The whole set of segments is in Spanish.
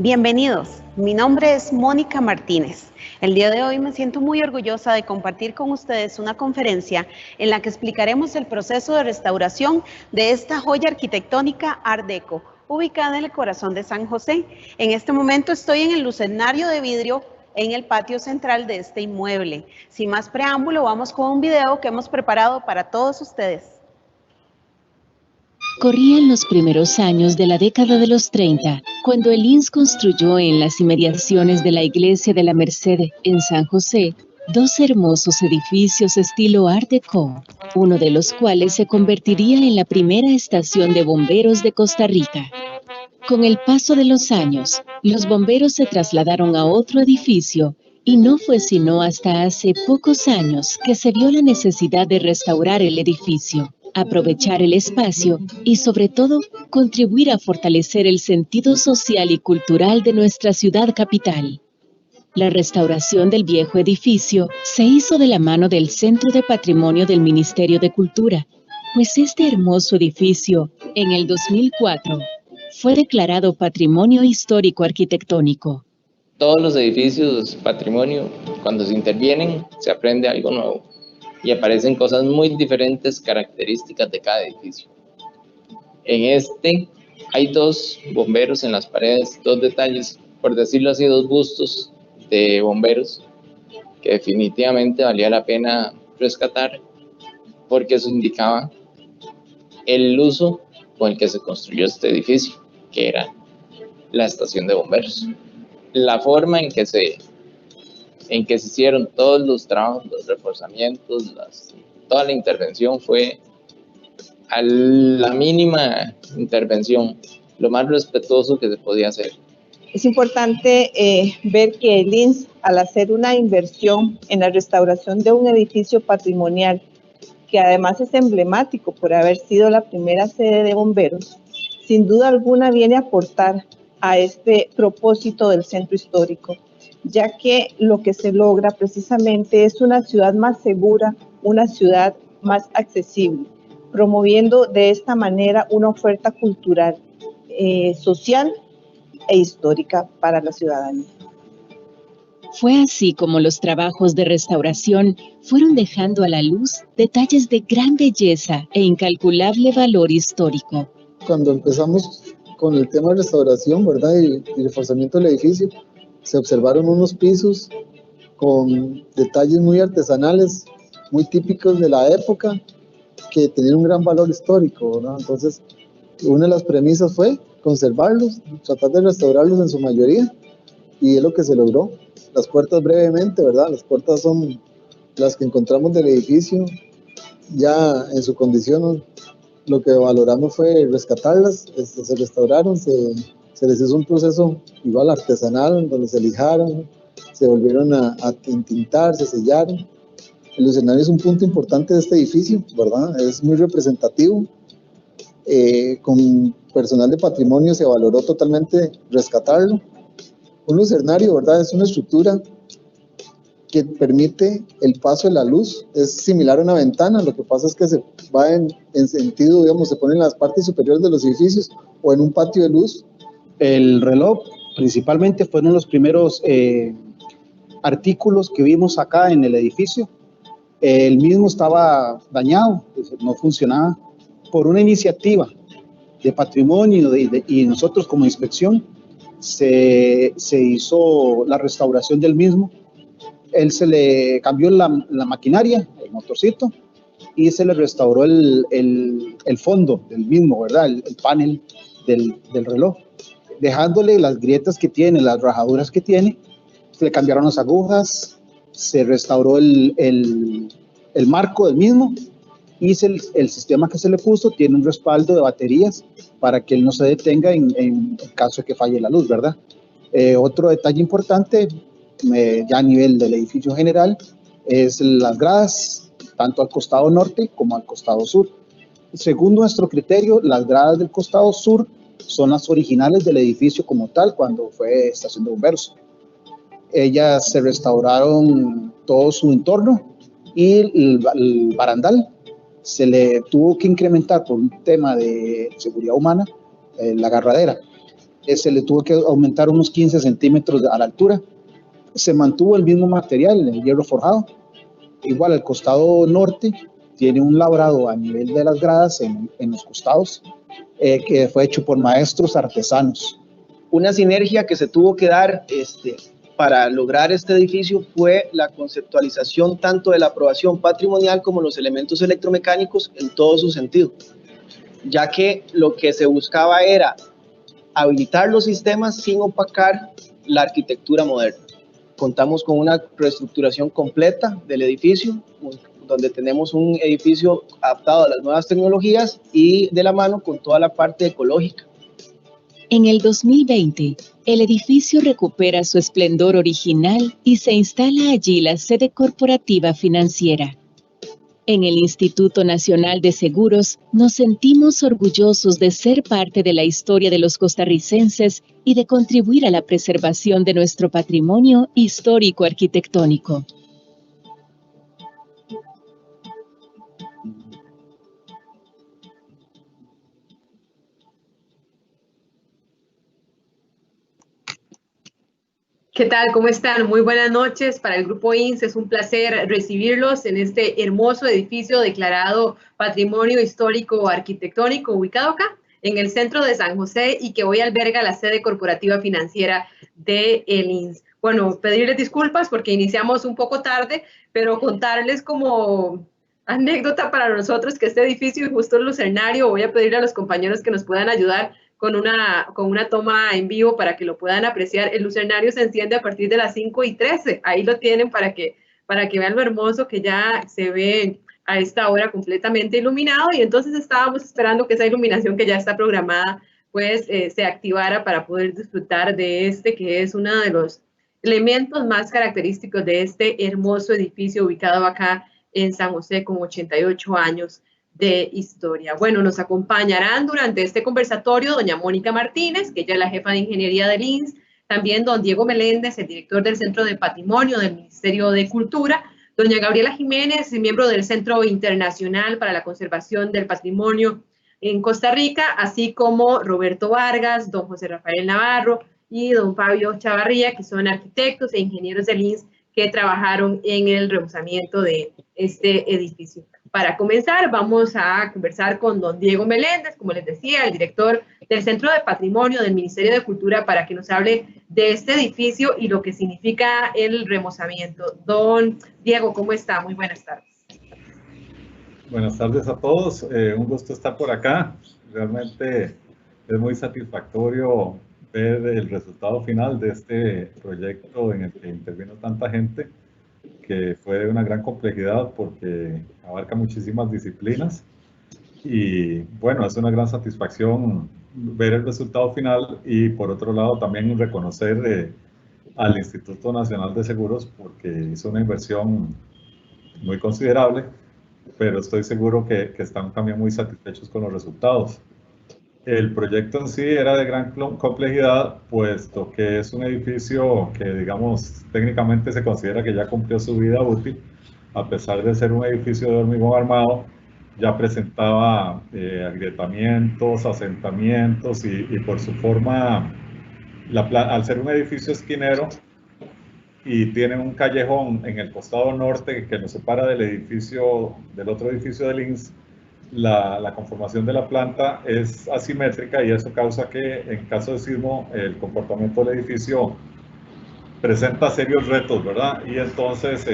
Bienvenidos, mi nombre es Mónica Martínez. El día de hoy me siento muy orgullosa de compartir con ustedes una conferencia en la que explicaremos el proceso de restauración de esta joya arquitectónica Art Deco, ubicada en el corazón de San José. En este momento estoy en el lucernario de vidrio en el patio central de este inmueble. Sin más preámbulo, vamos con un video que hemos preparado para todos ustedes. Corrían los primeros años de la década de los 30, cuando el INS construyó en las inmediaciones de la Iglesia de la Merced en San José dos hermosos edificios estilo Art Deco, uno de los cuales se convertiría en la primera estación de bomberos de Costa Rica. Con el paso de los años, los bomberos se trasladaron a otro edificio y no fue sino hasta hace pocos años que se vio la necesidad de restaurar el edificio, aprovechar el espacio y, sobre todo, contribuir a fortalecer el sentido social y cultural de nuestra ciudad capital. La restauración del viejo edificio se hizo de la mano del Centro de Patrimonio del Ministerio de Cultura, pues este hermoso edificio, en el 2004, fue declarado Patrimonio Histórico Arquitectónico. Todos los edificios patrimonio, cuando se intervienen, se aprende algo nuevo y aparecen cosas muy diferentes, características de cada edificio. En este hay dos bomberos en las paredes, dos detalles, por decirlo así, dos bustos de bomberos que definitivamente valía la pena rescatar porque eso indicaba el uso con el que se construyó este edificio, que era la estación de bomberos. La forma en que se hicieron todos los trabajos, los reforzamientos, toda la intervención fue a la mínima intervención, lo más respetuoso que se podía hacer. Es importante ver que el INS, al hacer una inversión en la restauración de un edificio patrimonial, que además es emblemático por haber sido la primera sede de bomberos, sin duda alguna viene a aportar a este propósito del centro histórico, ya que lo que se logra precisamente es una ciudad más segura, una ciudad más accesible, promoviendo de esta manera una oferta cultural, social e histórica para la ciudadanía. Fue así como los trabajos de restauración fueron dejando a la luz detalles de gran belleza e incalculable valor histórico. Cuando empezamos con el tema de restauración, ¿verdad? y reforzamiento del edificio, se observaron unos pisos con detalles muy artesanales, muy típicos de la época, que tenían un gran valor histórico, ¿verdad? Entonces, una de las premisas fue conservarlos, tratar de restaurarlos en su mayoría, y es lo que se logró. Las puertas, brevemente, ¿verdad? Las puertas son las que encontramos del edificio, ya en su condición. Lo que valoramos fue rescatarlas, se restauraron, se les hizo un proceso igual artesanal, donde se lijaron, se volvieron a entintar, se sellaron. El lucernario es un punto importante de este edificio, ¿verdad? Es muy representativo. Con personal de patrimonio se valoró totalmente rescatarlo. Un lucernario, ¿verdad? Es una estructura que permite el paso de la luz, es similar a una ventana, lo que pasa es que se va en sentido, digamos, se pone en las partes superiores de los edificios o en un patio de luz. El reloj principalmente fueron los primeros artículos que vimos acá en el edificio. El mismo estaba dañado, no funcionaba. Por una iniciativa de patrimonio y nosotros como inspección se hizo la restauración del mismo. Él se le cambió la maquinaria, el motorcito, y se le restauró el fondo del mismo, ¿verdad? El panel del reloj, dejándole las grietas que tiene, las rajaduras que tiene. Se le cambiaron las agujas, se restauró el marco del mismo, y el sistema que se le puso tiene un respaldo de baterías para que él no se detenga en caso de que falle la luz, ¿verdad? Otro detalle importante, ya a nivel del edificio general, es las gradas, tanto al costado norte como al costado sur. Según nuestro criterio, las gradas del costado sur son las originales del edificio como tal, cuando fue estación de bomberos. Ellas se restauraron todo su entorno y el barandal se le tuvo que incrementar por un tema de seguridad humana, la agarradera. se le tuvo que aumentar unos 15 centímetros a la altura. Se mantuvo el mismo material, el hierro forjado. Igual al costado norte tiene un labrado a nivel de las gradas en los costados, que fue hecho por maestros artesanos. Una sinergia que se tuvo que dar para lograr este edificio fue la conceptualización tanto de la aprobación patrimonial como los elementos electromecánicos en todo su sentido, ya que lo que se buscaba era habilitar los sistemas sin opacar la arquitectura moderna. Contamos con una reestructuración completa del edificio, donde tenemos un edificio adaptado a las nuevas tecnologías y de la mano con toda la parte ecológica. En el 2020, el edificio recupera su esplendor original y se instala allí la sede corporativa financiera. En el Instituto Nacional de Seguros nos sentimos orgullosos de ser parte de la historia de los costarricenses y de contribuir a la preservación de nuestro patrimonio histórico arquitectónico. ¿Qué tal? ¿Cómo están? Muy buenas noches. Para el Grupo INS es un placer recibirlos en este hermoso edificio declarado Patrimonio Histórico Arquitectónico, ubicado acá en el centro de San José y que hoy alberga la sede corporativa financiera de el INS. Bueno, pedirles disculpas porque iniciamos un poco tarde, pero contarles como anécdota para nosotros que este edificio es justo el lucernario. Voy a pedirle a los compañeros que nos puedan ayudar con una toma en vivo para que lo puedan apreciar. El lucernario se enciende a partir de las 5:13. Ahí lo tienen para que vean lo hermoso que ya se ve a esta hora completamente iluminado. Y entonces estábamos esperando que esa iluminación que ya está programada pues se activara para poder disfrutar de que es uno de los elementos más característicos de este hermoso edificio ubicado acá en San José con 88 años de historia. Bueno, nos acompañarán durante este conversatorio doña Mónica Martínez, que ella es la jefa de ingeniería del INS, también don Diego Meléndez, el director del Centro de Patrimonio del Ministerio de Cultura, doña Gabriela Jiménez, miembro del Centro Internacional para la Conservación del Patrimonio en Costa Rica, así como Roberto Vargas, don José Rafael Navarro y don Fabio Chavarría, que son arquitectos e ingenieros del INS que trabajaron en el remozamiento de este edificio. Para comenzar, vamos a conversar con don Diego Meléndez, como les decía, el director del Centro de Patrimonio del Ministerio de Cultura, para que nos hable de este edificio y lo que significa el remozamiento. Don Diego, ¿cómo está? Muy buenas tardes. Buenas tardes a todos. Un gusto estar por acá. Realmente es muy satisfactorio ver el resultado final de este proyecto en el que intervino tanta gente, que fue de una gran complejidad porque abarca muchísimas disciplinas y bueno, es una gran satisfacción ver el resultado final y por otro lado también reconocer al Instituto Nacional de Seguros porque hizo una inversión muy considerable, pero estoy seguro que están también muy satisfechos con los resultados. El proyecto en sí era de gran complejidad, puesto que es un edificio que, digamos, técnicamente se considera que ya cumplió su vida útil, a pesar de ser un edificio de hormigón armado, ya presentaba agrietamientos, asentamientos y por su forma, al ser un edificio esquinero y tiene un callejón en el costado norte que lo separa del otro edificio del INS, la conformación de la planta es asimétrica y eso causa que en caso de sismo el comportamiento del edificio presenta serios retos, ¿verdad? Y entonces,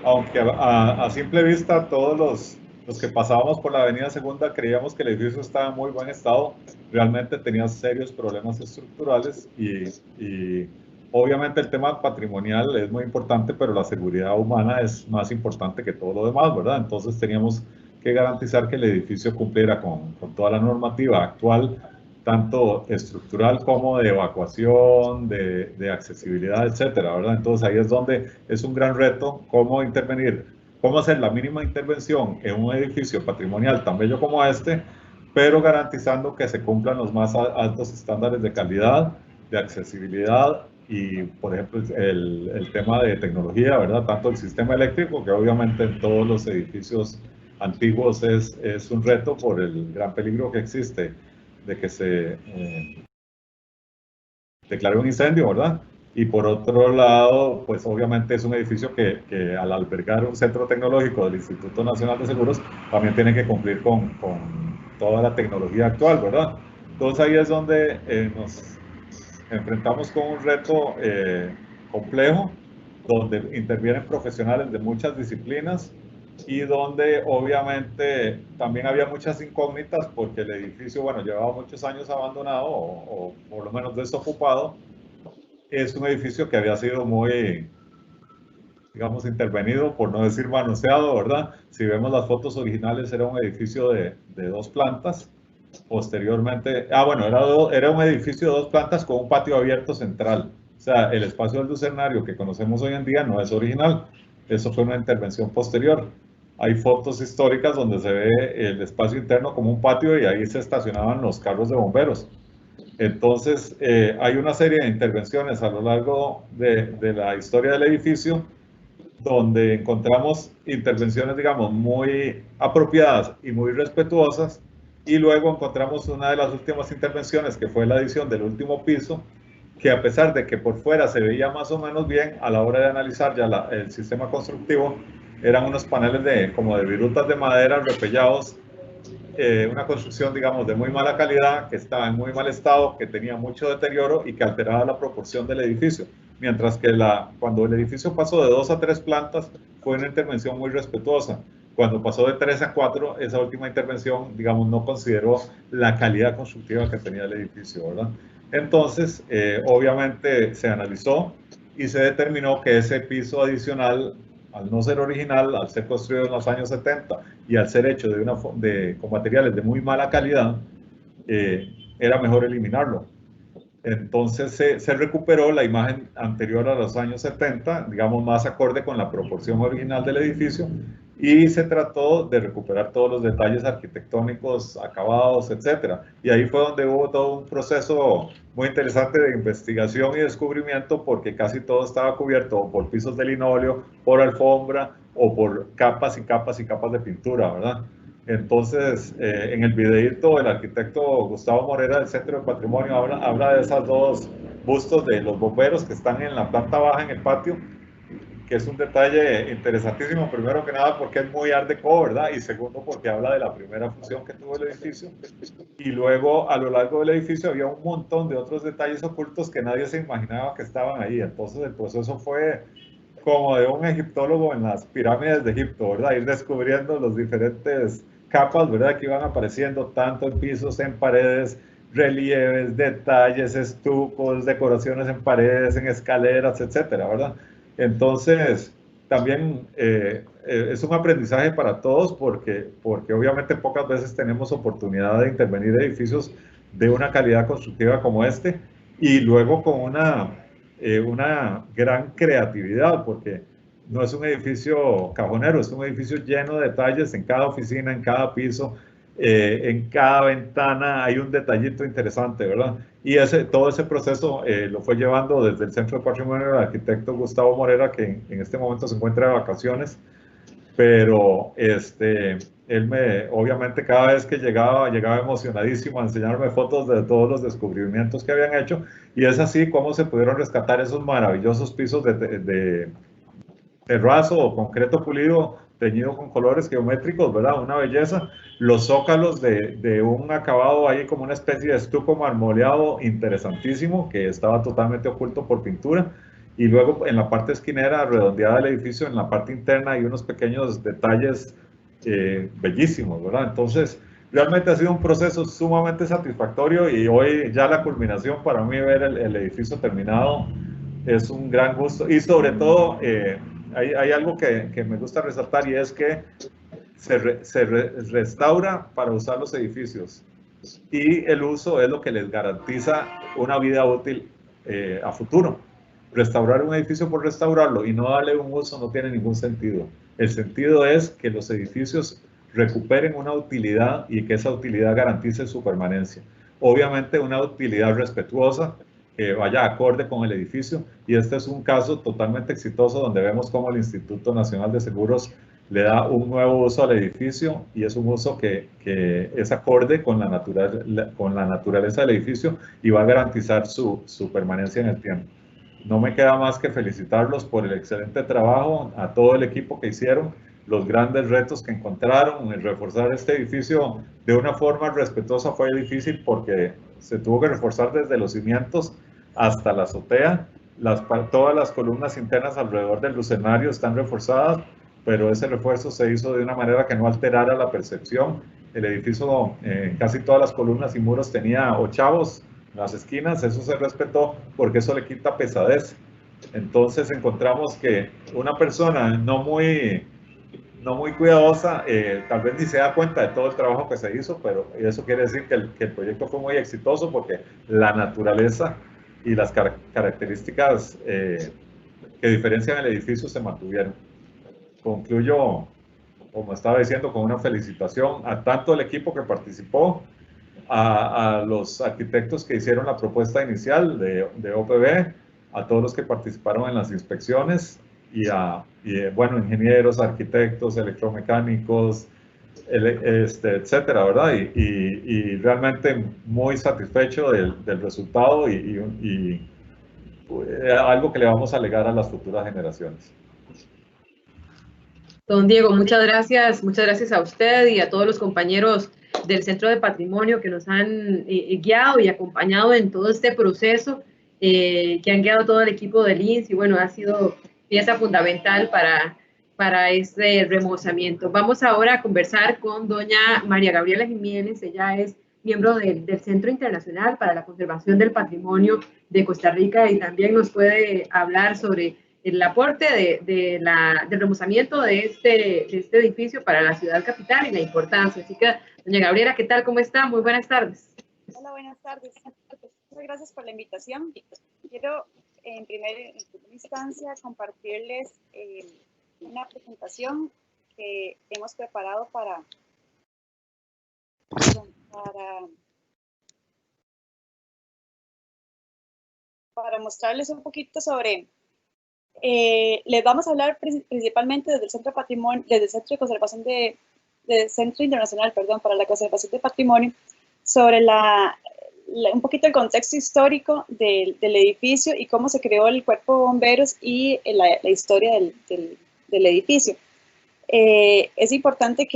aunque a simple vista todos los que pasábamos por la avenida Segunda creíamos que el edificio estaba en muy buen estado, realmente tenía serios problemas estructurales y obviamente el tema patrimonial es muy importante, pero la seguridad humana es más importante que todo lo demás, ¿verdad? Entonces teníamos que garantizar que el edificio cumpliera con toda la normativa actual, tanto estructural como de evacuación, de accesibilidad, etcétera, ¿verdad? Entonces ahí es donde es un gran reto cómo intervenir, cómo hacer la mínima intervención en un edificio patrimonial tan bello como este, pero garantizando que se cumplan los más altos estándares de calidad, de accesibilidad y, por ejemplo, el tema de tecnología, ¿verdad? Tanto el sistema eléctrico, que obviamente en todos los edificios antiguos es un reto por el gran peligro que existe de que se declaré un incendio, ¿verdad? Y por otro lado, pues obviamente es un edificio que al albergar un centro tecnológico del Instituto Nacional de Seguros, también tiene que cumplir con toda la tecnología actual, ¿verdad? Entonces ahí es donde nos enfrentamos con un reto complejo, donde intervienen profesionales de muchas disciplinas y donde obviamente también había muchas incógnitas porque el edificio, bueno, llevaba muchos años abandonado o por lo menos desocupado. Es un edificio que había sido muy, digamos, intervenido, por no decir manoseado, ¿verdad? Si vemos las fotos originales, era un edificio de 2 plantas. Posteriormente, bueno, era un edificio de 2 plantas con un patio abierto central. O sea, el espacio del lucernario que conocemos hoy en día no es original. Eso fue una intervención posterior. Hay fotos históricas donde se ve el espacio interno como un patio y ahí se estacionaban los carros de bomberos. Entonces, hay una serie de intervenciones a lo largo de la historia del edificio donde encontramos intervenciones, digamos, muy apropiadas y muy respetuosas, y luego encontramos una de las últimas intervenciones, que fue la adición del último piso, que a pesar de que por fuera se veía más o menos bien, a la hora de analizar ya el sistema constructivo, eran unos paneles como de virutas de madera repellados, una construcción, digamos, de muy mala calidad, que estaba en muy mal estado, que tenía mucho deterioro y que alteraba la proporción del edificio. Mientras que cuando el edificio pasó de 2 a 3 plantas, fue una intervención muy respetuosa. Cuando pasó de 3 a 4, esa última intervención, digamos, no consideró la calidad constructiva que tenía el edificio, ¿verdad? Entonces, obviamente se analizó y se determinó que ese piso adicional, al no ser original, al ser construido en los años 70 y al ser hecho con materiales de muy mala calidad, era mejor eliminarlo. Entonces se recuperó la imagen anterior a los años 70, digamos más acorde con la proporción original del edificio, y se trató de recuperar todos los detalles arquitectónicos, acabados, etc. Y ahí fue donde hubo todo un proceso muy interesante de investigación y descubrimiento, porque casi todo estaba cubierto por pisos de linóleo, por alfombra o por capas y capas y capas de pintura, ¿verdad? Entonces, en el videíto, el arquitecto Gustavo Morera del Centro de Patrimonio habla de esos 2 bustos de los bomberos que están en la planta baja en el patio, que es un detalle interesantísimo, primero que nada porque es muy art deco, ¿verdad? Y segundo porque habla de la primera función que tuvo el edificio. Y luego, a lo largo del edificio había un montón de otros detalles ocultos que nadie se imaginaba que estaban ahí. Entonces, el proceso fue como de un egiptólogo en las pirámides de Egipto, ¿verdad? Ir descubriendo los diferentes capas, ¿verdad? Que iban apareciendo tanto en pisos, en paredes, relieves, detalles, estucos, decoraciones en paredes, en escaleras, etcétera, ¿verdad? Entonces, también es un aprendizaje para todos porque obviamente pocas veces tenemos oportunidad de intervenir en edificios de una calidad constructiva como este, y luego con una gran creatividad, porque no es un edificio cajonero, es un edificio lleno de detalles en cada oficina, en cada piso, en cada ventana hay un detallito interesante, ¿verdad? Y todo ese proceso lo fue llevando desde el Centro de Patrimonio el arquitecto Gustavo Morera, que en este momento se encuentra de vacaciones, pero él obviamente cada vez que llegaba emocionadísimo a enseñarme fotos de todos los descubrimientos que habían hecho, y es así como se pudieron rescatar esos maravillosos pisos de terrazo o concreto pulido teñido con colores geométricos, ¿verdad? Una belleza. Los zócalos de un acabado ahí como una especie de estuco marmoleado interesantísimo que estaba totalmente oculto por pintura. Y luego en la parte esquinera redondeada del edificio, en la parte interna, hay unos pequeños detalles bellísimos, ¿verdad? Entonces, realmente ha sido un proceso sumamente satisfactorio, y hoy ya la culminación para mí, ver el edificio terminado, es un gran gusto. Y sobre todo, hay algo que me gusta resaltar, y es que se restaura para usar los edificios, y el uso es lo que les garantiza una vida útil a futuro. Restaurar un edificio por restaurarlo y no darle un uso no tiene ningún sentido. El sentido es que los edificios recuperen una utilidad y que esa utilidad garantice su permanencia. Obviamente una utilidad respetuosa, que vaya acorde con el edificio, y este es un caso totalmente exitoso donde vemos cómo el Instituto Nacional de Seguros le da un nuevo uso al edificio y es un uso que es acorde con la naturaleza del edificio y va a garantizar su permanencia en el tiempo. No me queda más que felicitarlos por el excelente trabajo, a todo el equipo que hicieron, los grandes retos que encontraron. Reforzar este edificio de una forma respetuosa fue difícil porque se tuvo que reforzar desde los cimientos hasta la azotea. Todas las columnas internas alrededor del lucernario están reforzadas, pero ese refuerzo se hizo de una manera que no alterara la percepción. El edificio, casi todas las columnas y muros tenía ochavos en las esquinas, eso se respetó porque eso le quita pesadez. Entonces encontramos que una persona no muy cuidadosa, tal vez ni se da cuenta de todo el trabajo que se hizo, pero eso quiere decir que el proyecto fue muy exitoso porque la naturaleza y las características que diferencian el edificio se mantuvieron. Concluyo, como estaba diciendo, con una felicitación a tanto el equipo que participó, a los arquitectos que hicieron la propuesta inicial de OPB, a todos los que participaron en las inspecciones y bueno, ingenieros, arquitectos, electromecánicos, etcétera, ¿verdad? Y realmente muy satisfecho del resultado y algo que le vamos a legar a las futuras generaciones. Don Diego, muchas gracias a usted y a todos los compañeros del Centro de Patrimonio que nos han guiado y acompañado en todo este proceso, que han guiado todo el equipo del INS y bueno, ha sido pieza fundamental para este remozamiento. Vamos ahora a conversar con doña María Gabriela Jiménez. Ella es miembro del Centro Internacional para la Conservación del Patrimonio de Costa Rica y también nos puede hablar sobre el aporte del remozamiento de este edificio para la ciudad capital y la importancia. Así que, doña Gabriela, ¿qué tal? ¿Cómo está? Muy buenas tardes. Hola, buenas tardes. Muchas gracias por la invitación. Quiero, en primera instancia, compartirles una presentación que hemos preparado para mostrarles un poquito sobre... les vamos a hablar principalmente desde el Centro de Patrimonio, desde el Centro de Conservación del Centro Internacional, perdón, para la Conservación de Patrimonio, sobre un poquito el contexto histórico del edificio y cómo se creó el Cuerpo de Bomberos y la historia del edificio. Es importante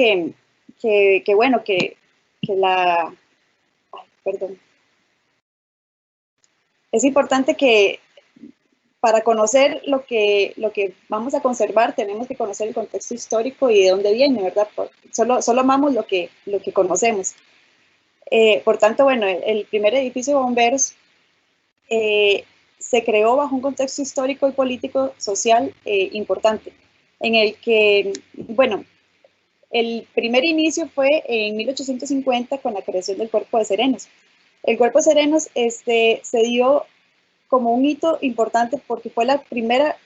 es importante que para conocer lo que vamos a conservar tenemos que conocer el contexto histórico y de dónde viene, ¿verdad? Solo amamos lo que conocemos. Por tanto, bueno, el primer edificio de bomberos se creó bajo un contexto histórico y político social importante, en el que, bueno, el primer inicio fue en 1850 con la creación del Cuerpo de Serenos. El Cuerpo de Serenos se dio como un hito importante porque fue la primera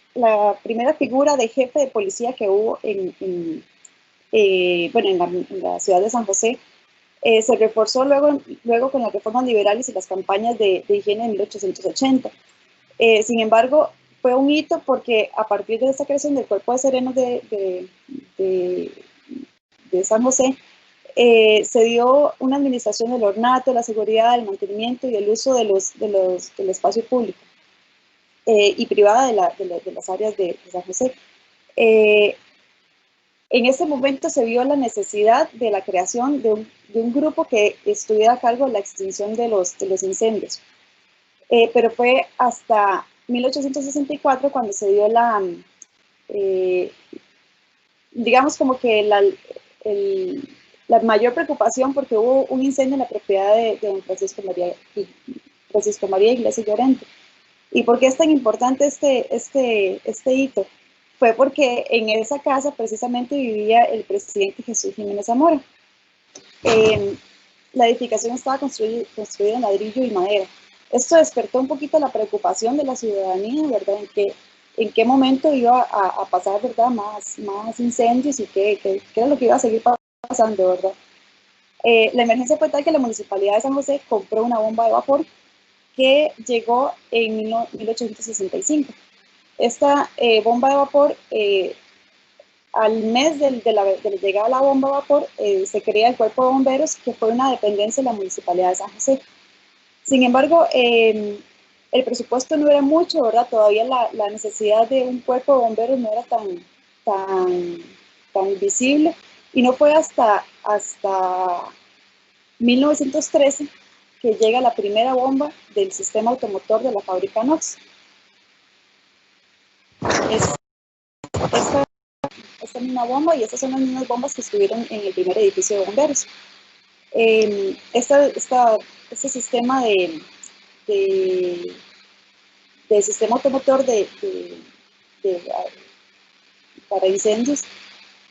figura de jefe de policía que hubo en la ciudad de San José. Se reforzó luego con las reformas liberales y las campañas de higiene en 1880. Sin embargo, fue un hito porque a partir de esta creación del Cuerpo de Serenos de San José, se dio una administración del ornato, la seguridad, el mantenimiento y el uso del espacio público y privada de las áreas de San José. En este momento se vio la necesidad de la creación de un grupo que estuviera a cargo de la extinción de los incendios. Pero fue hasta 1864 cuando se dio digamos como que la mayor preocupación porque hubo un incendio en la propiedad de don Francisco María Iglesias Llorente. ¿Y por qué es tan importante este hito? Fue porque en esa casa precisamente vivía el presidente Jesús Jiménez Zamora. La edificación estaba construida en ladrillo y madera. Esto despertó un poquito la preocupación de la ciudadanía, ¿verdad? En qué momento iba a pasar, ¿verdad? Más incendios y qué era lo que iba a seguir pasando, ¿verdad? La emergencia fue tal que la Municipalidad de San José compró una bomba de vapor que llegó en 1865. Esta bomba de vapor al mes de la llegada de la bomba a vapor, se crea el Cuerpo de Bomberos, que fue una dependencia de la Municipalidad de San José. Sin embargo, el presupuesto no era mucho, ¿verdad? Todavía la necesidad de un cuerpo de bomberos no era tan visible, y no fue hasta 1913 que llega la primera bomba del sistema automotor de la fábrica Knox. Esta misma bomba, y estas son las mismas bombas que estuvieron en el primer edificio de bomberos. Este sistema de sistema automotor para incendios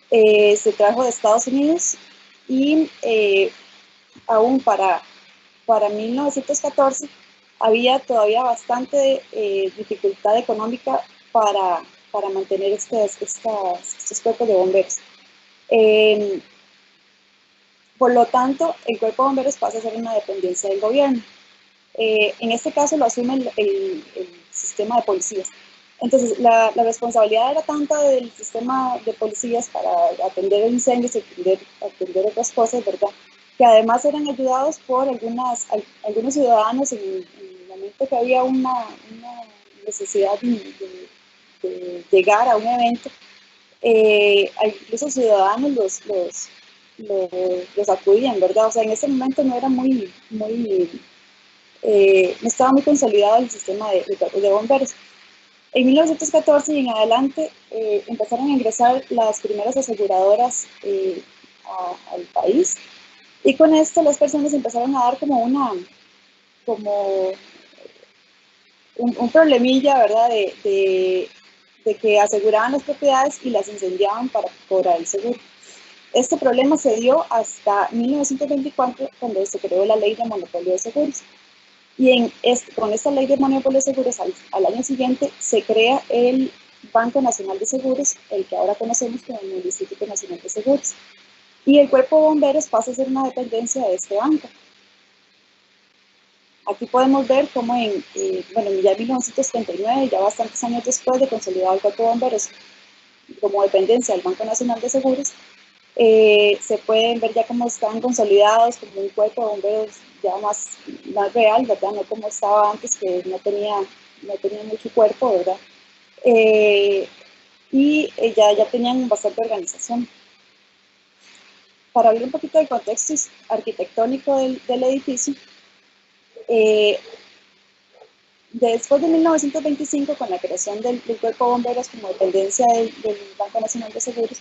se trajo de Estados Unidos, y aún para 1914 había todavía bastante dificultad económica para mantener estos cuerpos de bomberos. Por lo tanto, el Cuerpo de Bomberos pasa a ser una dependencia del gobierno. En este caso lo asume el sistema de policías. Entonces, la responsabilidad era tanta del sistema de policías para atender incendios y atender otras cosas, ¿verdad? Que además eran ayudados por algunos ciudadanos en el momento que había una necesidad de llegar a un evento. Incluso ciudadanos los acudían, ¿verdad? O sea, en ese momento no era no estaba muy consolidado el sistema de bomberos. En 1914 y en adelante empezaron a ingresar las primeras aseguradoras al país, y con esto las personas empezaron a dar como un problemilla, ¿verdad? De que aseguraban las propiedades y las incendiaban para cobrar el seguro. Este problema se dio hasta 1924, cuando se creó la Ley de Monopolio de Seguros. Y con esta Ley de Monopolio de Seguros, al año siguiente, se crea el Banco Nacional de Seguros, el que ahora conocemos como el Instituto Nacional de Seguros. Y el Cuerpo de Bomberos pasa a ser una dependencia de este banco. Aquí podemos ver cómo ya en 1939, ya bastantes años después de consolidar el Cuerpo de Bomberos como dependencia del Banco Nacional de Seguros, se pueden ver ya cómo están consolidados como un cuerpo de bomberos ya más real, ¿verdad? No como estaba antes, que no tenía mucho cuerpo, ¿verdad? Ya tenían bastante organización. Para hablar un poquito del contexto arquitectónico del edificio, después de 1925, con la creación del Cuerpo de Bomberos como dependencia del Banco Nacional de Seguros,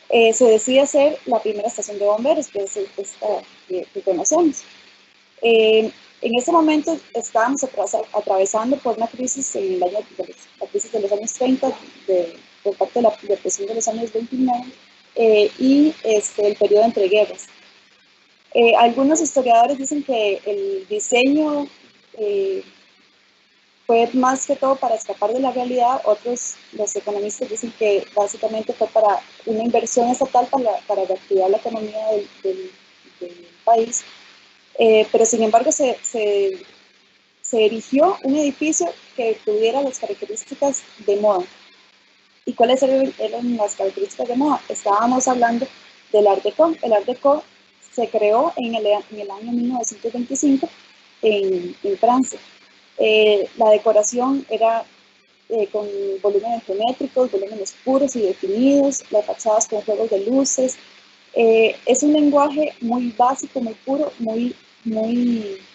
se decide hacer la primera estación de bomberos, que es esta que conocemos. En ese momento estábamos atravesando por una crisis, la crisis de los años 30, por parte de la depresión de los años 29, y el periodo entre guerras. Algunos historiadores dicen que el diseño fue más que todo para escapar de la realidad. Otros, los economistas, dicen que básicamente fue para una inversión estatal para reactivar la economía del país. Pero sin embargo se erigió un edificio que tuviera las características de moda. ¿Y cuáles eran las características de moda? Estábamos hablando del Art Deco. El Art Deco se creó en el año 1925 en Francia. La decoración era con volúmenes geométricos, volúmenes puros y definidos, las fachadas con juegos de luces. Es un lenguaje muy básico, muy puro, muy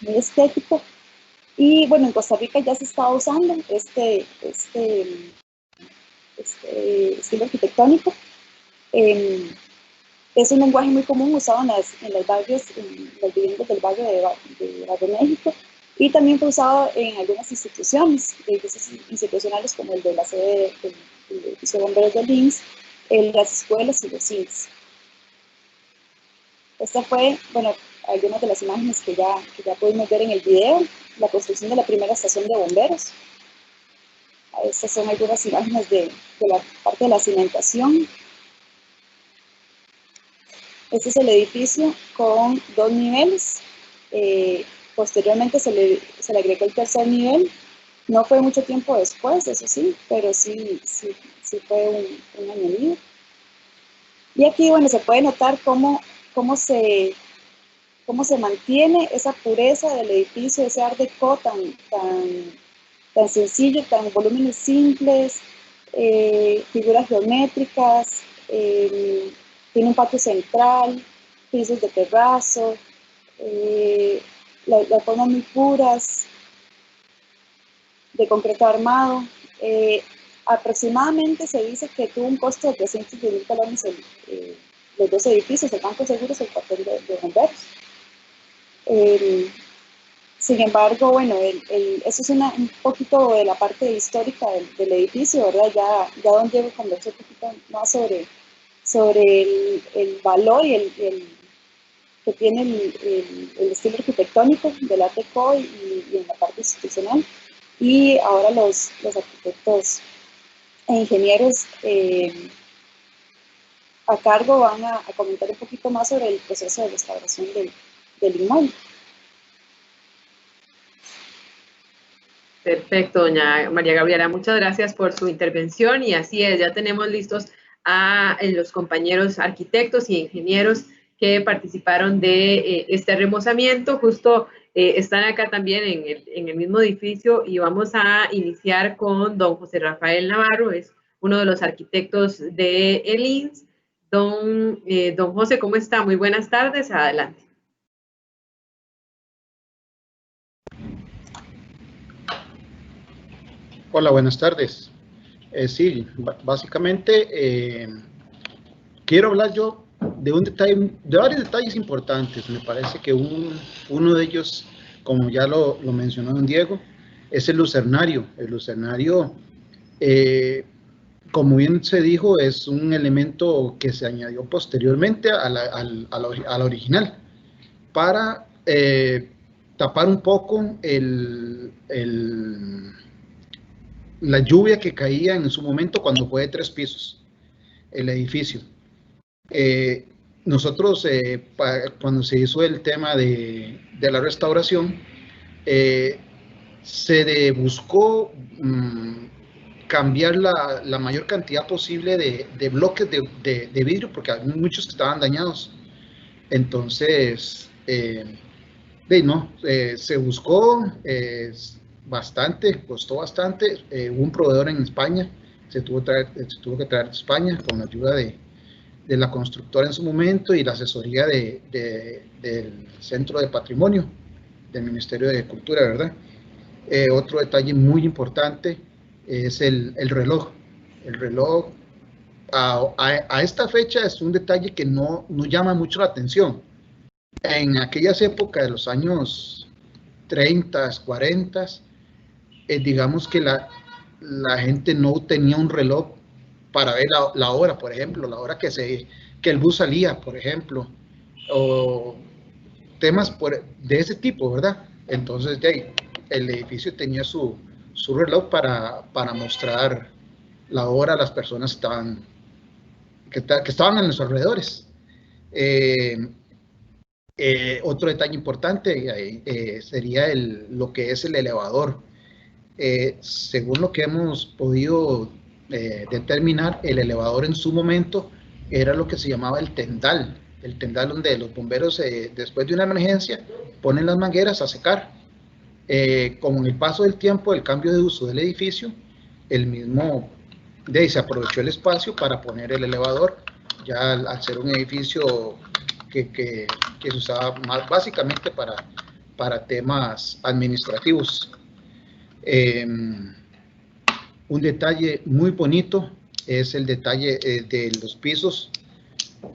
estético. Y bueno, en Costa Rica ya se estaba usando este estilo arquitectónico. Es un lenguaje muy común usado en las viviendas del barrio de Barrio México, y también fue usado en algunas instituciones, edificios institucionales como el de la sede del edificio de bomberos de Linz, en las escuelas y los cines. Esta fue, algunas de las imágenes que ya pudimos ver en el video, la construcción de la primera estación de bomberos. Estas son algunas imágenes de la parte de la cimentación. Este es el edificio con 2 niveles. Posteriormente se le agregó el tercer nivel. No fue mucho tiempo después, eso sí, pero sí fue un añadido. Y aquí, bueno, se puede notar cómo se mantiene esa pureza del edificio, ese art déco tan sencillo, tan volúmenes simples, figuras geométricas, tiene un patio central, pisos de terrazo, las formas muy puras, de concreto armado. Aproximadamente se dice que tuvo un costo de 310.000 colones los dos edificios, el Banco Seguros y el cuartel de bomberos. Sin embargo, bueno, eso es un poquito de la parte histórica del edificio, ¿verdad? Ya don Diego conversó un poquito más sobre el valor y que tiene el estilo arquitectónico del Art Deco y en la parte institucional. Y ahora los arquitectos e ingenieros a cargo van a comentar un poquito más sobre el proceso de restauración del inmueble. Perfecto, doña María Gabriela, muchas gracias por su intervención y así es, ya tenemos listos a los compañeros arquitectos y ingenieros que participaron de este remozamiento. Justo están acá también en el mismo edificio y vamos a iniciar con don José Rafael Navarro, es uno de los arquitectos de el INS. Don José, ¿cómo está? Muy buenas tardes, adelante. Hola, buenas tardes. Sí, básicamente quiero hablar yo de un detalle, de varios detalles importantes. Me parece que uno de ellos, como ya lo mencionó don Diego, es el lucernario. El lucernario, como bien se dijo, es un elemento que se añadió posteriormente a la original para tapar un poco la lluvia que caía en su momento cuando fue de 3 pisos el edificio. Nosotros, cuando se hizo el tema de la restauración, se buscó cambiar la mayor cantidad posible de bloques de vidrio, porque hay muchos que estaban dañados. Entonces, se buscó bastante, costó bastante. Hubo un proveedor en España, se tuvo que traer de España con la ayuda de la constructora en su momento y la asesoría del Centro de Patrimonio del Ministerio de Cultura, ¿verdad? Otro detalle muy importante es el reloj. El reloj a esta fecha es un detalle que no llama mucho la atención. En aquellas épocas de los años 30, 40, digamos que la gente no tenía un reloj para ver la hora, por ejemplo, la hora que el bus salía, por ejemplo, o temas de ese tipo, ¿verdad? Entonces, el edificio tenía su reloj para mostrar la hora a las personas que estaban en los alrededores. Otro detalle importante sería lo que es el elevador. Según lo que hemos podido determinar, el elevador en su momento era lo que se llamaba el tendal donde los bomberos después de una emergencia ponen las mangueras a secar. Con el paso del tiempo, el cambio de uso del edificio, se aprovechó el espacio para poner el elevador, ya al ser un edificio que se usaba más básicamente para temas administrativos. Un detalle muy bonito es el detalle de los pisos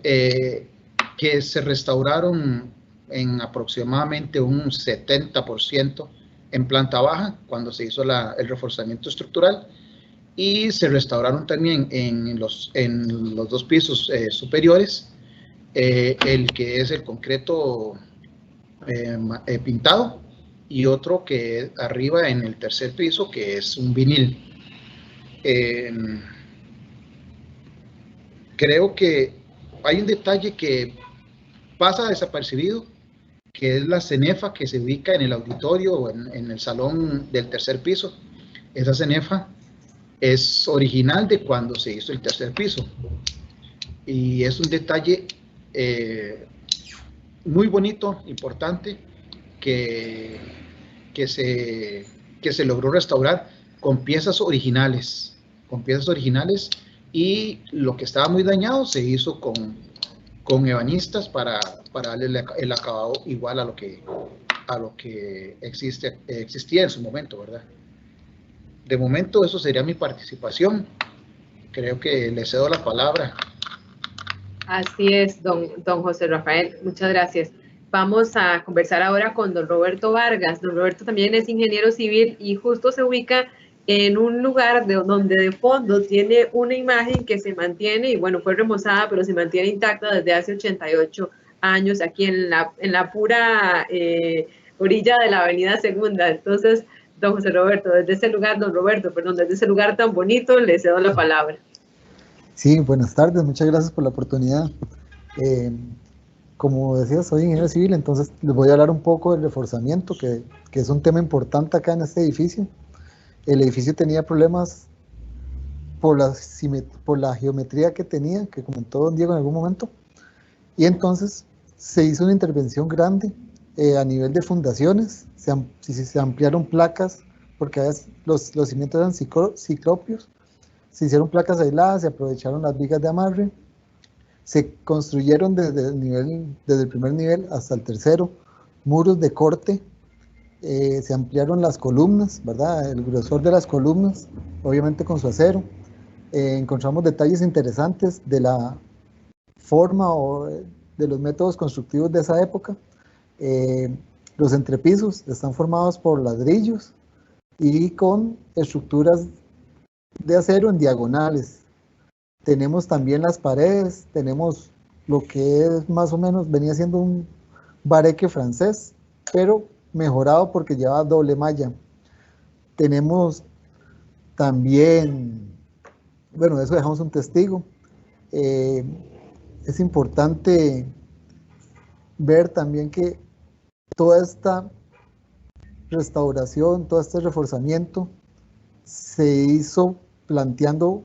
que se restauraron en aproximadamente un 70% en planta baja cuando se hizo el reforzamiento estructural, y se restauraron también en los 2 pisos superiores, el que es el concreto pintado, y otro que arriba en el 3er piso, que es un vinil. Creo que hay un detalle que pasa desapercibido, que es la cenefa que se ubica en el auditorio o en el salón del 3er piso. Esa cenefa es original de cuando se hizo el 3er piso. y es un detalle muy bonito, importante, que se logró restaurar con piezas originales, y lo que estaba muy dañado se hizo con ebanistas para darle el acabado igual a lo que existía en su momento, ¿verdad? De momento eso sería mi participación. Creo que le cedo la palabra. Así es, don José Rafael, muchas gracias. Vamos a conversar ahora con don Roberto Vargas. Don Roberto también es ingeniero civil y justo se ubica en un lugar donde de fondo tiene una imagen que se mantiene, y bueno, fue remozada, pero se mantiene intacta desde hace 88 años aquí en la pura orilla de la Avenida Segunda. Entonces, don José Roberto, desde ese lugar, don Roberto, perdón, desde ese lugar tan bonito, le cedo la palabra. Sí, buenas tardes, muchas gracias por la oportunidad. Como decía, soy ingeniero civil, entonces les voy a hablar un poco del reforzamiento, que es un tema importante acá en este edificio. El edificio tenía problemas por la geometría que tenía, que comentó don Diego en algún momento, y entonces se hizo una intervención grande a nivel de fundaciones, se ampliaron placas, porque los cimientos eran ciclopios, se hicieron placas aisladas, se aprovecharon las vigas de amarre, se construyeron desde el primer nivel hasta el tercero, muros de corte, se ampliaron las columnas, ¿verdad? El grosor de las columnas, obviamente con su acero. Encontramos detalles interesantes de la forma o de los métodos constructivos de esa época. Los entrepisos están formados por ladrillos y con estructuras de acero en diagonales. Tenemos también las paredes, tenemos lo que es más o menos, venía siendo un bareque francés, pero mejorado porque lleva doble malla. Tenemos también, bueno, de eso dejamos un testigo. Es importante ver también que toda esta restauración, todo este reforzamiento se hizo planteando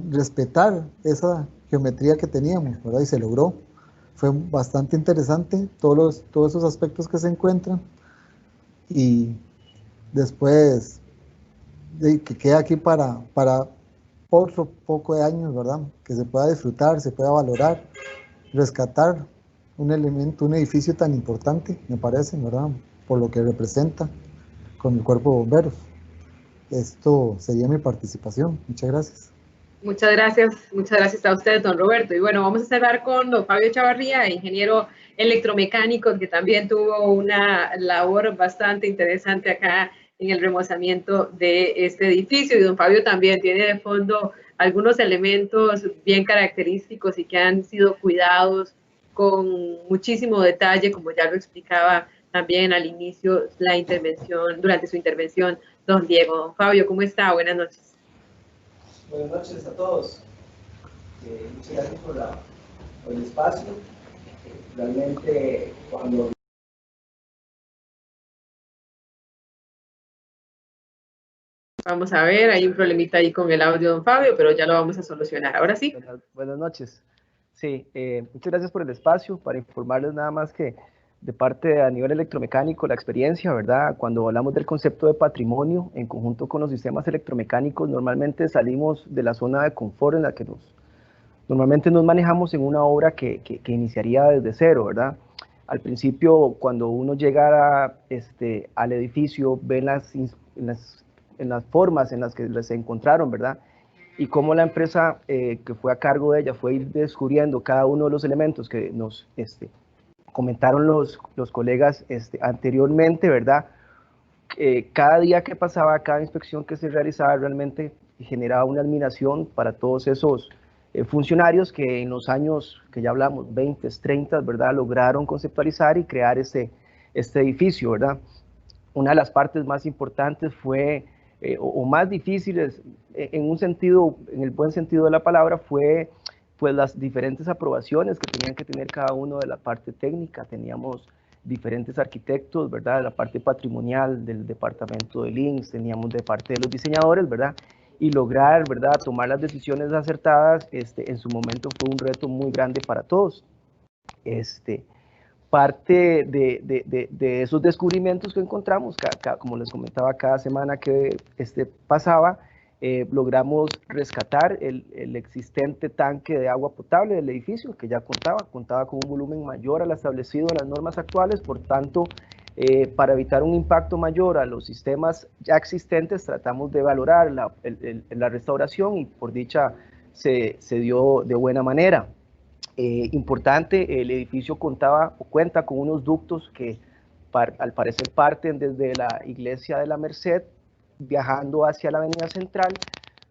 respetar esa geometría que teníamos, ¿verdad? Y se logró. Fue bastante interesante todos esos aspectos que se encuentran, y después que queda aquí para otro poco de años, ¿verdad? Que se pueda disfrutar, se pueda valorar, rescatar un edificio tan importante, me parece, ¿verdad? Por lo que representa con el cuerpo de bomberos. Esto sería mi participación. Muchas gracias. Muchas gracias a usted, don Roberto. Y bueno, vamos a cerrar con don Fabio Chavarría, ingeniero electromecánico, que también tuvo una labor bastante interesante acá en el remozamiento de este edificio. Y don Fabio también tiene de fondo algunos elementos bien característicos y que han sido cuidados con muchísimo detalle, como ya lo explicaba también al inicio durante su intervención, don Diego. Don Fabio, ¿cómo está? Buenas noches. Buenas noches a todos. Muchas gracias por el espacio. Realmente, cuando vamos a ver, hay un problemita ahí con el audio, don Fabio, pero ya lo vamos a solucionar. Ahora sí. Buenas noches. Sí, muchas gracias por el espacio. Para informarles nada más que de parte a nivel electromecánico, la experiencia, ¿verdad? Cuando hablamos del concepto de patrimonio, en conjunto con los sistemas electromecánicos, normalmente salimos de la zona de confort en la que normalmente nos manejamos en una obra que iniciaría desde cero, ¿verdad? Al principio, cuando uno llega al edificio, ven en las formas en las que se encontraron, ¿verdad? Y cómo la empresa que fue a cargo de ella fue ir descubriendo cada uno de los elementos que nos comentaron los colegas anteriormente, ¿verdad? Cada día que pasaba, cada inspección que se realizaba realmente generaba una admiración para todos esos funcionarios que en los años que ya hablamos, 20, 30, ¿verdad? Lograron conceptualizar y crear este edificio, ¿verdad? Una de las partes más importantes fue, o más difíciles, en el buen sentido de la palabra, fue pues las diferentes aprobaciones que tenían que tener cada uno de la parte técnica. Teníamos diferentes arquitectos, ¿verdad? De la parte patrimonial, del departamento del INS, teníamos de parte de los diseñadores, ¿verdad? y lograr, ¿verdad?, tomar las decisiones acertadas, en su momento fue un reto muy grande para todos. Parte de esos descubrimientos que encontramos, como les comentaba, cada semana que pasaba, logramos rescatar el existente tanque de agua potable del edificio, que ya contaba con un volumen mayor al establecido en las normas actuales. Por tanto, para evitar un impacto mayor a los sistemas ya existentes, tratamos de valorar la restauración, y por dicha se dio de buena manera. Importante, el edificio cuenta con unos ductos que al parecer parten desde la iglesia de la Merced, viajando hacia la avenida central,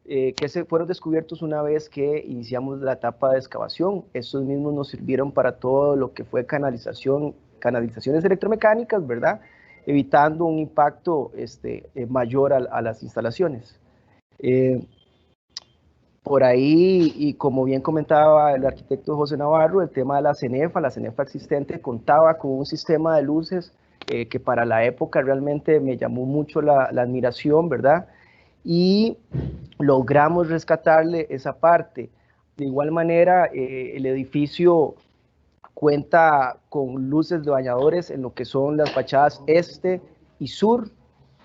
que fueron descubiertos una vez que iniciamos la etapa de excavación. Estos mismos nos sirvieron para todo lo que fue canalizaciones electromecánicas, ¿verdad?, evitando un impacto mayor a las instalaciones. Por ahí, y como bien comentaba el arquitecto José Navarro, el tema de la CENEFA existente contaba con un sistema de luces que para la época realmente me llamó mucho la admiración, ¿verdad? Y logramos rescatarle esa parte. De igual manera, el edificio cuenta con luces de bañadores en lo que son las fachadas este y sur,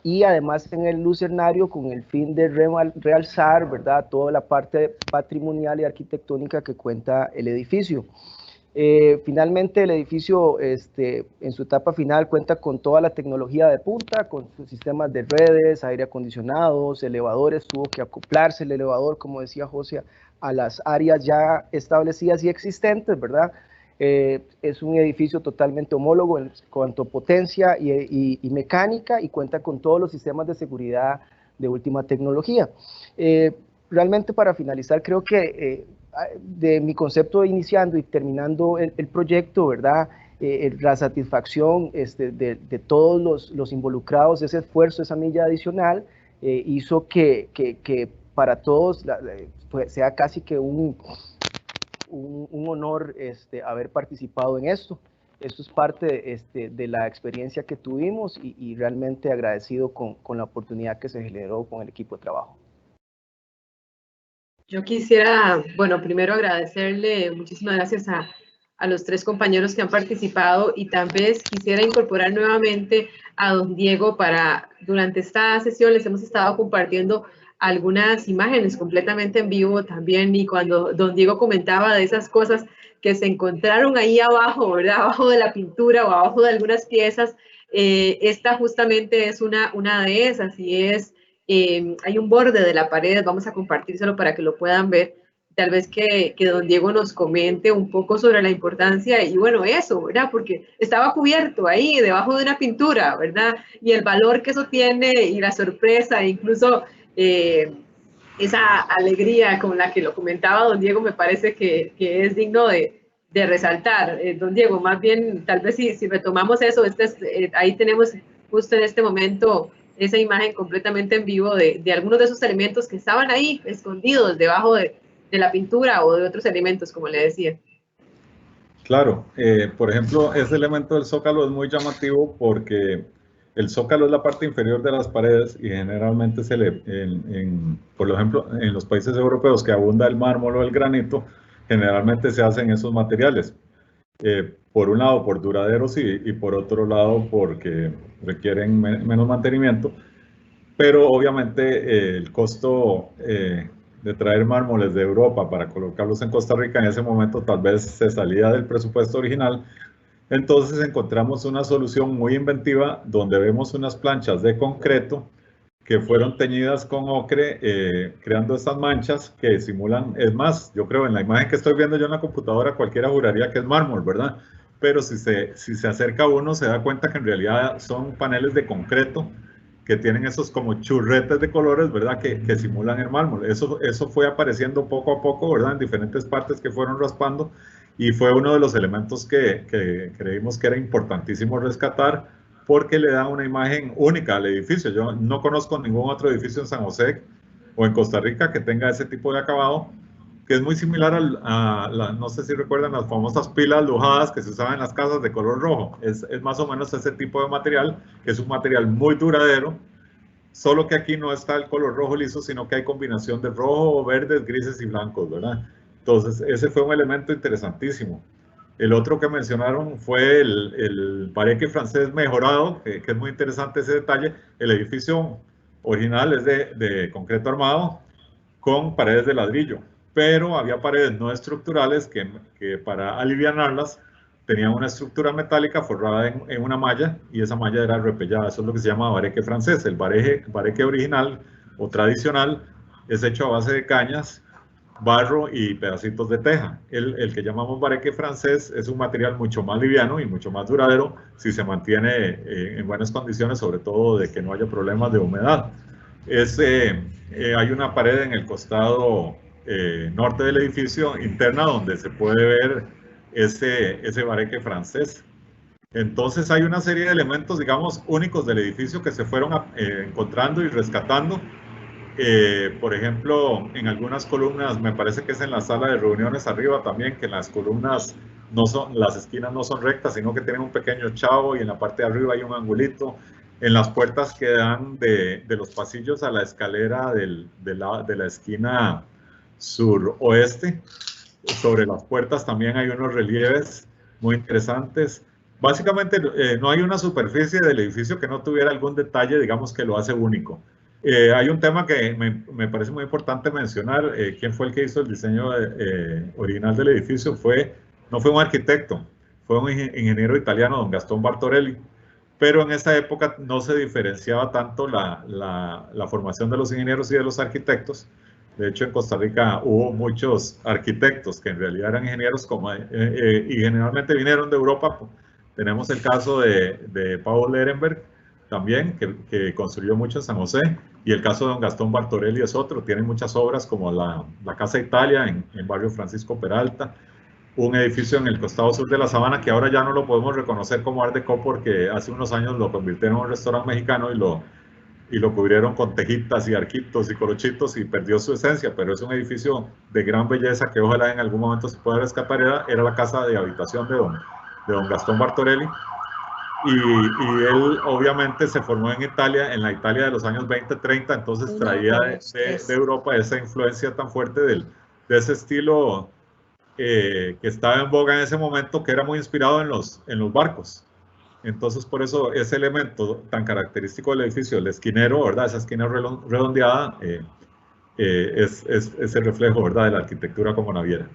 y además en el lucernario con el fin de realzar, ¿verdad?, toda la parte patrimonial y arquitectónica que cuenta el edificio. Finalmente, el edificio en su etapa final cuenta con toda la tecnología de punta, con sus sistemas de redes, aire acondicionados, elevadores. Tuvo que acoplarse el elevador, como decía José, a las áreas ya establecidas y existentes, ¿verdad? Es un edificio totalmente homólogo en cuanto a potencia y mecánica, y cuenta con todos los sistemas de seguridad de última tecnología. Realmente, para finalizar, creo que de mi concepto iniciando y terminando el proyecto, ¿verdad?, la satisfacción de todos los involucrados, ese esfuerzo, esa milla adicional, hizo que para todos sea casi que un honor haber participado en esto. Esto es parte de la experiencia que tuvimos, y realmente agradecido con la oportunidad que se generó con el equipo de trabajo. Yo quisiera, bueno, primero agradecerle, muchísimas gracias a los tres compañeros que han participado, y tal vez quisiera incorporar nuevamente a don Diego durante esta sesión les hemos estado compartiendo algunas imágenes completamente en vivo también, y cuando don Diego comentaba de esas cosas que se encontraron ahí abajo, ¿verdad?, abajo de la pintura o abajo de algunas piezas, esta justamente es una de esas, y hay un borde de la pared, vamos a compartírselo para que lo puedan ver, tal vez que don Diego nos comente un poco sobre la importancia, y bueno, eso, ¿verdad?, porque estaba cubierto ahí debajo de una pintura, ¿verdad?, y el valor que eso tiene, y la sorpresa, incluso esa alegría con la que lo comentaba don Diego, me parece que es digno de resaltar. Don Diego, más bien, tal vez si retomamos eso, ahí tenemos justo en este momento esa imagen completamente en vivo de algunos de esos elementos que estaban ahí escondidos debajo de la pintura o de otros elementos, como le decía. Claro, por ejemplo, ese elemento del zócalo es muy llamativo porque el zócalo es la parte inferior de las paredes, y generalmente por ejemplo, en los países europeos que abunda el mármol o el granito, generalmente se hacen esos materiales. Por un lado, por duraderos, y por otro lado, porque requieren menos mantenimiento, pero obviamente el costo de traer mármoles de Europa para colocarlos en Costa Rica en ese momento tal vez se salía del presupuesto original. Entonces encontramos una solución muy inventiva donde vemos unas planchas de concreto que fueron teñidas con ocre, creando estas manchas que simulan, es más, yo creo en la imagen que estoy viendo yo en la computadora cualquiera juraría que es mármol, ¿verdad? Pero si se acerca uno se da cuenta que en realidad son paneles de concreto que tienen esos como churretes de colores, ¿verdad?, que simulan el mármol. Eso fue apareciendo poco a poco, ¿verdad?, en diferentes partes que fueron raspando, y fue uno de los elementos que creímos que era importantísimo rescatar, porque le da una imagen única al edificio. Yo no conozco ningún otro edificio en San José o en Costa Rica que tenga ese tipo de acabado, que es muy similar no sé si recuerdan las famosas pilas lujadas que se usaban en las casas de color rojo. Es más o menos ese tipo de material, que es un material muy duradero, solo que aquí no está el color rojo liso, sino que hay combinación de rojo, verdes, grises y blancos, ¿verdad? Entonces, ese fue un elemento interesantísimo. El otro que mencionaron fue el bareque francés mejorado, que es muy interesante ese detalle. El edificio original es de concreto armado con paredes de ladrillo, pero había paredes no estructurales que para alivianarlas tenían una estructura metálica forrada en una malla, y esa malla era repellada. Eso es lo que se llama bareque francés. El bareque original o tradicional es hecho a base de cañas, barro y pedacitos de teja. El que llamamos bareque francés es un material mucho más liviano y mucho más duradero si se mantiene en buenas condiciones, sobre todo de que no haya problemas de humedad. Hay una pared en el costado norte del edificio interna donde se puede ver ese bareque francés. Entonces hay una serie de elementos, digamos, únicos del edificio que se fueron encontrando y rescatando. Por ejemplo, en algunas columnas, me parece que es en la sala de reuniones arriba también, que las columnas las esquinas no son rectas, sino que tienen un pequeño chavo, y en la parte de arriba hay un angulito. En las puertas que dan de los pasillos a la escalera de la esquina suroeste, sobre las puertas también hay unos relieves muy interesantes. Básicamente no hay una superficie del edificio que no tuviera algún detalle, digamos, que lo hace único. Hay un tema que me parece muy importante mencionar. ¿Quién fue el que hizo el diseño original del edificio? No fue un arquitecto, fue un ingeniero italiano, don Gastón Bartorelli. Pero en esa época no se diferenciaba tanto la formación de los ingenieros y de los arquitectos. De hecho, en Costa Rica hubo muchos arquitectos que en realidad eran ingenieros, y generalmente vinieron de Europa. Tenemos el caso de Paul Ehrenberg, también, que construyó mucho en San José, y el caso de don Gastón Bartorelli es otro. Tiene muchas obras como la Casa Italia en barrio Francisco Peralta, un edificio en el costado sur de la Sabana que ahora ya no lo podemos reconocer como Art Deco porque hace unos años lo convirtieron en un restaurante mexicano y lo cubrieron con tejitas y arquitos y colochitos y perdió su esencia, pero es un edificio de gran belleza que ojalá en algún momento se pueda rescatar. Era la casa de habitación de don Gastón Bartorelli. Y él obviamente se formó en Italia, en la Italia de los años 20-30, entonces traía de Europa esa influencia tan fuerte de ese estilo que estaba en boga en ese momento, que era muy inspirado en los barcos. Entonces, por eso ese elemento tan característico del edificio, el esquinero, ¿verdad? Esa esquina redondeada, es el reflejo, ¿verdad?, de la arquitectura como naviera.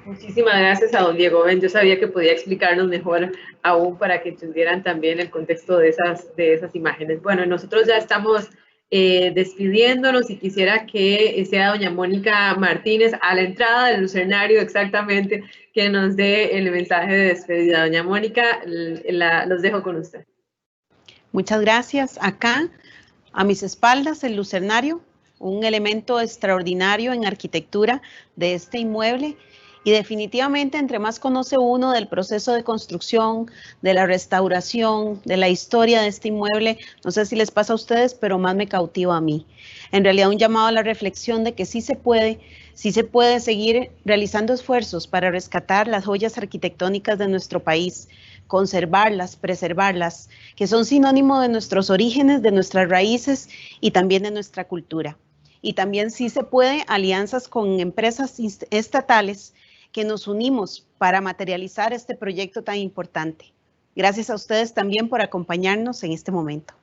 Muchísimas gracias a don Diego. Yo sabía que podía explicarnos mejor aún para que entendieran también el contexto de esas imágenes. Bueno, nosotros ya estamos despidiéndonos y quisiera que sea doña Mónica Martínez a la entrada del lucernario exactamente que nos dé el mensaje de despedida. Doña Mónica, los dejo con usted. Muchas gracias. Acá, a mis espaldas, el lucernario, un elemento extraordinario en arquitectura de este inmueble. Y definitivamente, entre más conoce uno del proceso de construcción, de la restauración, de la historia de este inmueble, no sé si les pasa a ustedes, pero más me cautiva a mí. En realidad, un llamado a la reflexión de que sí se puede seguir realizando esfuerzos para rescatar las joyas arquitectónicas de nuestro país, conservarlas, preservarlas, que son sinónimo de nuestros orígenes, de nuestras raíces y también de nuestra cultura. Y también sí se puede alianzas con empresas estatales que nos unimos para materializar este proyecto tan importante. Gracias a ustedes también por acompañarnos en este momento.